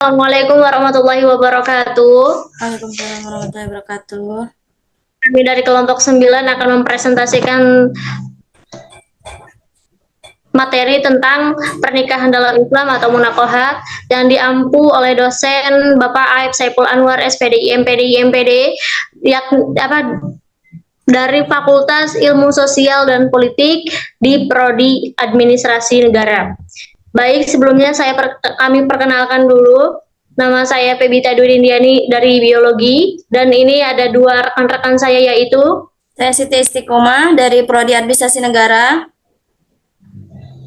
Assalamualaikum warahmatullahi wabarakatuh. Waalaikumsalam warahmatullahi wabarakatuh. Kami dari kelompok 9 akan mempresentasikan materi tentang pernikahan dalam Islam atau munakohah yang diampu oleh dosen Bapak Aib Saiful Anwar SPDI MPDI MPD dari Fakultas Ilmu Sosial dan Politik di Prodi Administrasi Negara. Baik, sebelumnya kami perkenalkan dulu. Nama saya Pebita Durindiani dari Biologi, dan ini ada dua rekan-rekan saya, yaitu Saya Siti Istiqomah dari Prodi Administrasi Negara.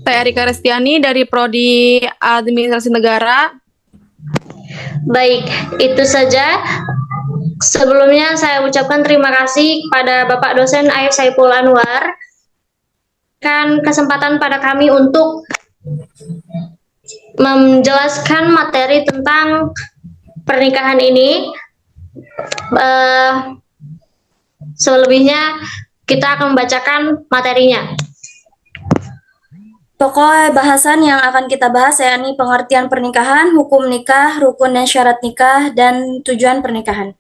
Saya Erika Restiani dari Prodi Administrasi Negara. Baik, itu saja. Sebelumnya saya ucapkan terima kasih kepada Bapak dosen Aib Saiful Anwar kan kesempatan pada kami untuk menjelaskan materi tentang pernikahan ini. Selebihnya kita akan membacakan materinya. Pokok bahasan yang akan kita bahas yakni pengertian pernikahan, hukum nikah, rukun dan syarat nikah, dan tujuan pernikahan.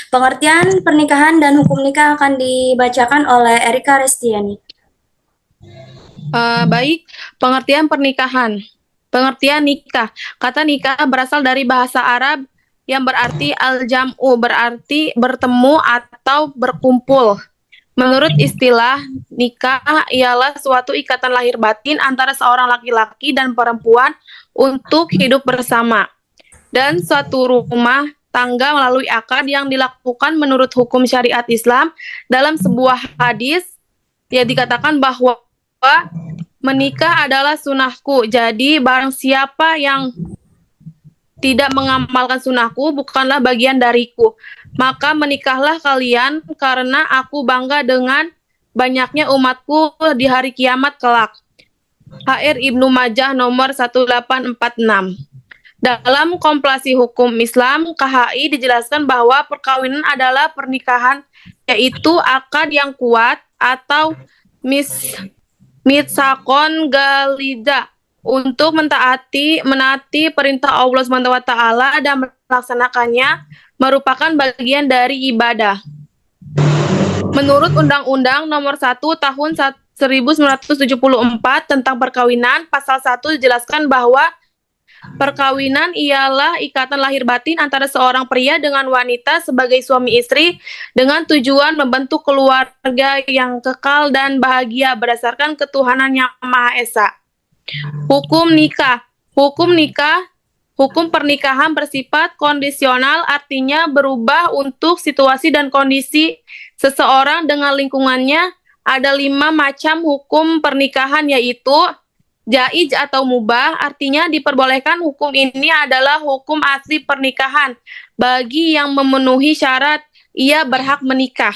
Pengertian pernikahan dan hukum nikah akan dibacakan oleh Erika Restiani. Baik, pengertian pernikahan. Pengertian nikah. Kata nikah berasal dari bahasa Arab yang berarti al-jam'u, berarti bertemu atau berkumpul. Menurut istilah, nikah ialah suatu ikatan lahir batin antara seorang laki-laki dan perempuan untuk hidup bersama. Dan suatu rumah tangga melalui akad yang dilakukan menurut hukum syariat Islam. Dalam sebuah hadis, ya dikatakan bahwa menikah adalah sunahku. Jadi barang siapa yang tidak mengamalkan sunahku bukanlah bagian dariku. Maka menikahlah kalian karena aku bangga dengan banyaknya umatku di hari kiamat kelak. HR Ibnu Majah nomor 1846. Dalam kompilasi hukum Islam KHI dijelaskan bahwa perkawinan adalah pernikahan, yaitu akad yang kuat atau mitsakon galida untuk menaati perintah Allah SWT dan melaksanakannya merupakan bagian dari ibadah. Menurut Undang-Undang Nomor 1 Tahun 1974 tentang perkawinan, pasal 1 dijelaskan bahwa perkawinan ialah ikatan lahir batin antara seorang pria dengan wanita sebagai suami istri dengan tujuan membentuk keluarga yang kekal dan bahagia berdasarkan ketuhanan yang Maha Esa. Hukum nikah. Hukum pernikahan bersifat kondisional, artinya berubah untuk situasi dan kondisi seseorang dengan lingkungannya. Ada 5 macam hukum pernikahan, yaitu jaiz atau mubah, artinya diperbolehkan. Hukum ini adalah hukum asli pernikahan. Bagi yang memenuhi syarat, ia berhak menikah.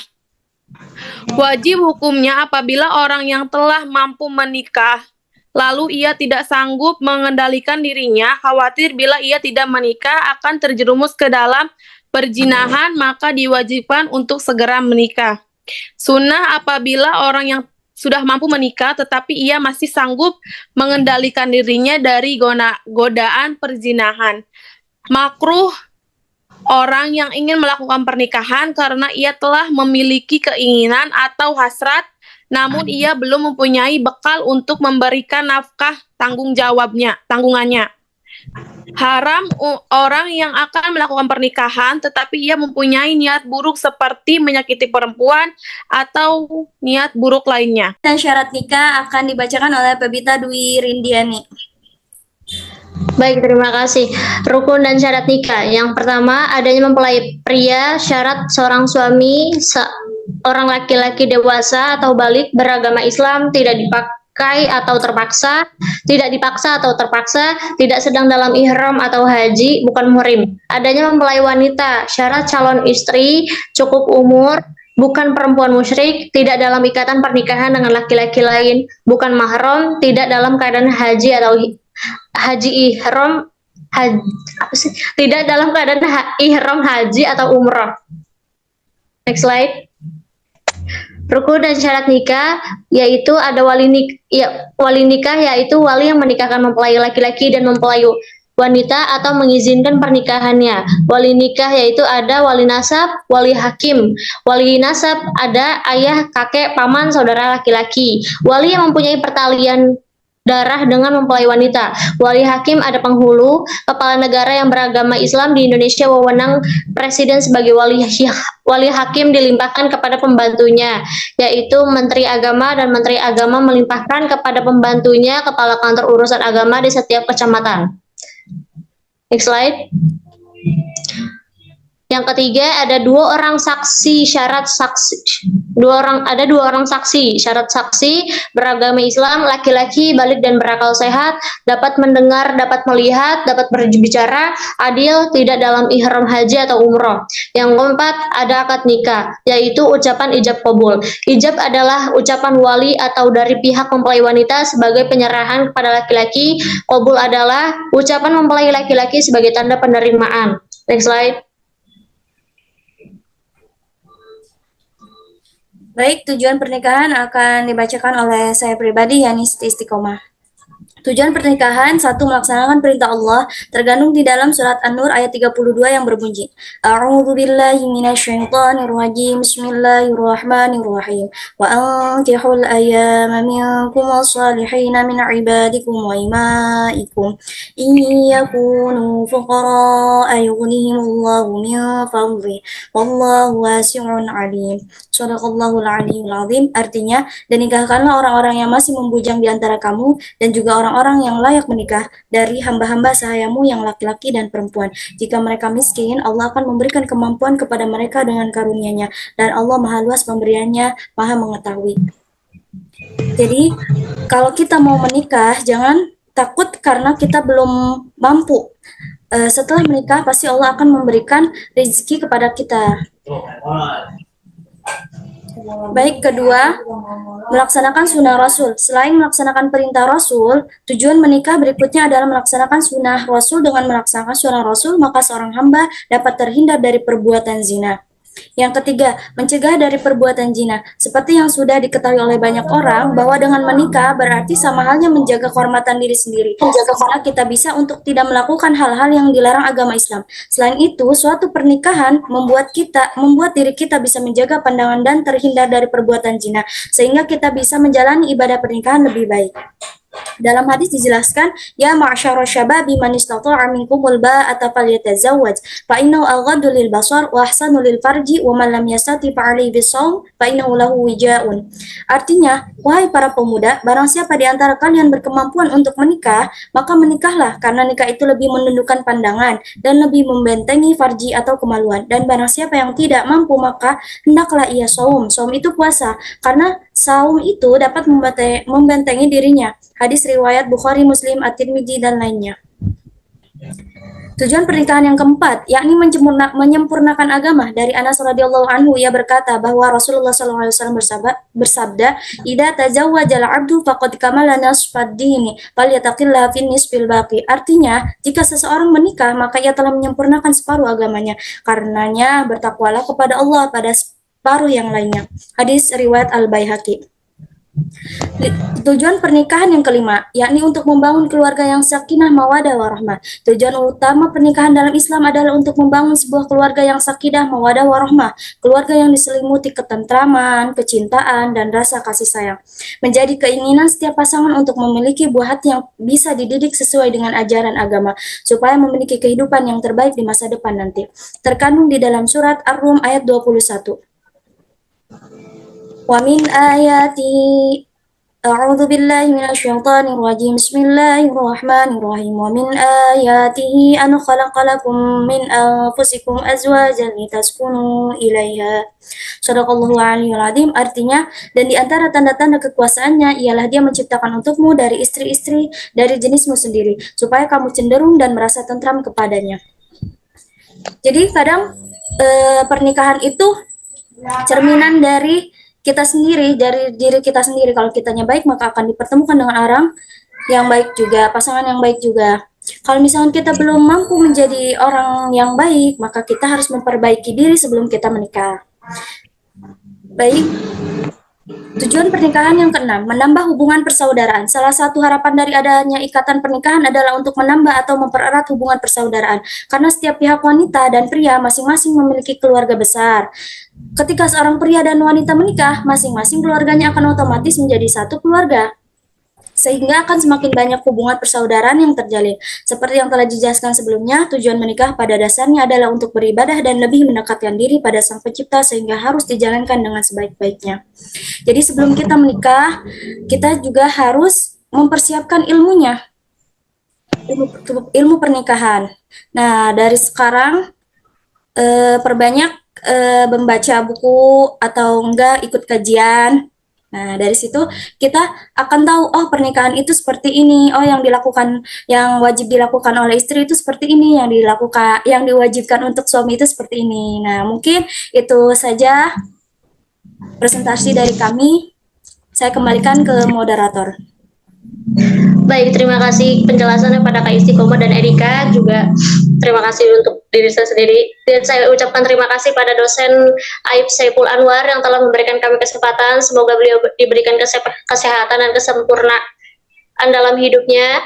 Wajib hukumnya apabila orang yang telah mampu menikah, lalu ia tidak sanggup mengendalikan dirinya, khawatir bila ia tidak menikah akan terjerumus ke dalam perzinahan, maka diwajibkan untuk segera menikah. Sunnah apabila orang yang sudah mampu menikah tetapi ia masih sanggup mengendalikan dirinya dari godaan perzinahan. Makruh orang yang ingin melakukan pernikahan karena ia telah memiliki keinginan atau hasrat, namun ia belum mempunyai bekal untuk memberikan nafkah tanggungannya. Haram orang yang akan melakukan pernikahan tetapi ia mempunyai niat buruk seperti menyakiti perempuan atau niat buruk lainnya. Dan syarat nikah akan dibacakan oleh Pebita Dwi Rindiani. Baik, terima kasih. Rukun dan syarat nikah. Yang pertama, adanya mempelai pria. Syarat seorang suami, seorang laki-laki dewasa atau balik beragama Islam, tidak dipaksa atau terpaksa, tidak sedang dalam ihram atau haji, bukan muhrim. Adanya mempelai wanita. Syarat calon istri, cukup umur, bukan perempuan musyrik, tidak dalam ikatan pernikahan dengan laki-laki lain, bukan mahram, tidak dalam keadaan haji atau tidak dalam keadaan ihram haji atau umroh. Next slide. Rukun dan syarat nikah, yaitu ada wali nikah, yaitu wali yang menikahkan mempelai laki-laki dan mempelai wanita atau mengizinkan pernikahannya. Wali nikah yaitu ada wali nasab, wali hakim. Wali nasab ada ayah, kakek, paman, saudara laki-laki. Wali yang mempunyai pertalian darah dengan mempelai wanita. Wali hakim ada penghulu, kepala negara yang beragama Islam di Indonesia. Wewenang presiden sebagai wali hakim dilimpahkan kepada pembantunya, yaitu Menteri Agama, dan Menteri Agama melimpahkan kepada pembantunya kepala kantor urusan agama di setiap kecamatan. Next slide. Yang ketiga ada dua orang saksi syarat saksi beragama Islam, laki-laki, balik dan berakal sehat, dapat mendengar, dapat melihat, dapat berbicara, adil, tidak dalam ihram haji atau umroh. Yang keempat ada akad nikah, yaitu ucapan ijab qabul. Ijab adalah ucapan wali atau dari pihak mempelai wanita sebagai penyerahan kepada laki-laki. Qabul adalah ucapan mempelai laki-laki sebagai tanda penerimaan. Next slide. Baik, tujuan pernikahan akan dibacakan oleh saya pribadi, yakni Siti Istiqomah. Tujuan pernikahan, satu, melaksanakan perintah Allah, tergandung di dalam surat An-Nur ayat 32 yang berbunyi, A'udzu billahi minasyaitonir rajim, bismillahirrahmanirrahim, wa ankihul ayyama minkum wassalihin min ibadikum wa imaikum, in yakunu fuqara yughnihimullahu min fadli, wallahu wasi'un alim. Shadaqallahul aliyyul azim. Artinya, dan nikahkanlah orang-orang yang masih membujang di antara kamu dan juga orang-orang yang layak menikah dari hamba-hamba sahayamu yang laki-laki dan perempuan. Jika mereka miskin, Allah akan memberikan kemampuan kepada mereka dengan karunia-Nya, dan Allah Maha Luas pemberiannya, Maha mengetahui. Jadi, kalau kita mau menikah, jangan takut karena kita belum mampu. Setelah menikah, pasti Allah akan memberikan rezeki kepada kita. Baik, kedua, melaksanakan sunnah Rasul. Selain melaksanakan perintah Rasul, tujuan menikah berikutnya adalah melaksanakan sunnah Rasul. Dengan melaksanakan sunnah Rasul, maka seorang hamba dapat terhindar dari perbuatan zina. Yang ketiga, mencegah dari perbuatan zina. Seperti yang sudah diketahui oleh banyak orang, bahwa dengan menikah berarti sama halnya menjaga kehormatan diri sendiri. Karena kita bisa untuk tidak melakukan hal-hal yang dilarang agama Islam. Selain itu, suatu pernikahan membuat diri kita bisa menjaga pandangan dan terhindar dari perbuatan zina, sehingga kita bisa menjalani ibadah pernikahan lebih baik. Dalam hadis dijelaskan, ya ma'syara syababi man istata'a minkumul ba'ata falyatazawwaj fa innahu aghaddu lil basar wa ahsanu lil farji wa man lam yastati fa alayhi bisawm fa innahu lahu wijaun. Artinya, wahai para pemuda, barang siapa di antara kalian berkemampuan untuk menikah, maka menikahlah, karena nikah itu lebih menundukkan pandangan dan lebih membentengi farji atau kemaluan. Dan barang siapa yang tidak mampu, maka hendaklah ia saum. Saum itu puasa, karena saum itu dapat membentengi dirinya. Hadis riwayat Bukhari, Muslim, At-Tirmidzi, dan lainnya. Tujuan pernikahan yang keempat, yakni menyempurnakan agama. Dari Anas radhiyallahu anhu, ia berkata bahwa Rasulullah SAW bersabda, "Idza tazawwajal 'abdu faqad kamala nisfad dini, falyattaqillaha fin nisfil baqi." Artinya, jika seseorang menikah, maka ia telah menyempurnakan separuh agamanya. Karenanya, bertakwalah kepada Allah pada separuh yang lainnya. Hadis riwayat Al-Baihaqi. Tujuan pernikahan yang kelima, yakni untuk membangun keluarga yang sakinah, mawadah, warahmah. Tujuan utama pernikahan dalam Islam adalah untuk membangun sebuah keluarga yang sakinah, mawadah, warahmah. Keluarga yang diselimuti ketentraman, kecintaan, dan rasa kasih sayang. Menjadi keinginan setiap pasangan untuk memiliki buah hati yang bisa dididik sesuai dengan ajaran agama, supaya memiliki kehidupan yang terbaik di masa depan nanti. Terkandung di dalam surat Ar-Rum ayat 21. Wa min ayati A'udzu billahi minasyaitonir rajim. Bismillahirrahmanirrahim. Wa min ayatihi an khalaqalakum min anfusikum azwajan litaskunu ilaiha. Shadaqallahu aliyyul azim. Artinya, dan di antara tanda-tanda kekuasaannya ialah Dia menciptakan untukmu dari istri-istri dari jenismu sendiri, supaya kamu cenderung dan merasa tentram kepadanya. Jadi kadang pernikahan itu cerminan dari kita sendiri, dari diri kita sendiri. Kalau kitanya baik, maka akan dipertemukan dengan orang yang baik juga, pasangan yang baik juga. Kalau misalnya kita belum mampu menjadi orang yang baik, maka kita harus memperbaiki diri sebelum kita menikah. Baik, Tujuan pernikahan yang keenam, menambah hubungan persaudaraan. Salah satu harapan dari adanya ikatan pernikahan adalah untuk menambah atau mempererat hubungan persaudaraan. Karena setiap pihak wanita dan pria masing-masing memiliki keluarga besar. Ketika seorang pria dan wanita menikah, masing-masing keluarganya akan otomatis menjadi satu keluarga. Sehingga akan semakin banyak hubungan persaudaraan yang terjalin. Seperti yang telah dijelaskan sebelumnya, tujuan menikah pada dasarnya adalah untuk beribadah dan lebih mendekatkan diri pada Sang Pencipta sehingga harus dijalankan dengan sebaik-baiknya. Jadi sebelum kita menikah, kita juga harus mempersiapkan ilmunya, ilmu pernikahan. Nah, dari sekarang perbanyak membaca buku atau enggak ikut kajian. Nah, dari situ kita akan tahu, oh pernikahan itu seperti ini, oh yang dilakukan, yang wajib dilakukan oleh istri itu seperti ini, yang dilakukan, yang diwajibkan untuk suami itu seperti ini. Nah, mungkin itu saja presentasi dari kami. Saya kembalikan ke moderator. Baik, terima kasih penjelasannya pada Kak Istiqomah dan Erika. Juga terima kasih untuk diri saya sendiri. Dan saya ucapkan terima kasih pada dosen Aib Saiful Anwar yang telah memberikan kami kesempatan. Semoga beliau diberikan kesehatan dan kesempurnaan dalam hidupnya,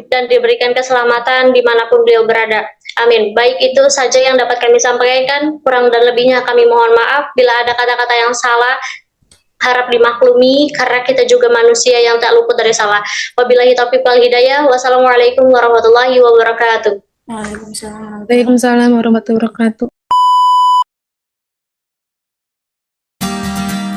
dan diberikan keselamatan dimanapun beliau berada. Amin. Baik, itu saja yang dapat kami sampaikan. Kurang dan lebihnya kami mohon maaf. Bila ada kata-kata yang salah, harap dimaklumi karena kita juga manusia yang tak luput dari salah. Wabillahi taufiq wal hidayah. Wassalamualaikum warahmatullahi wabarakatuh. Waalaikumsalam. Waalaikumsalam warahmatullahi wabarakatuh.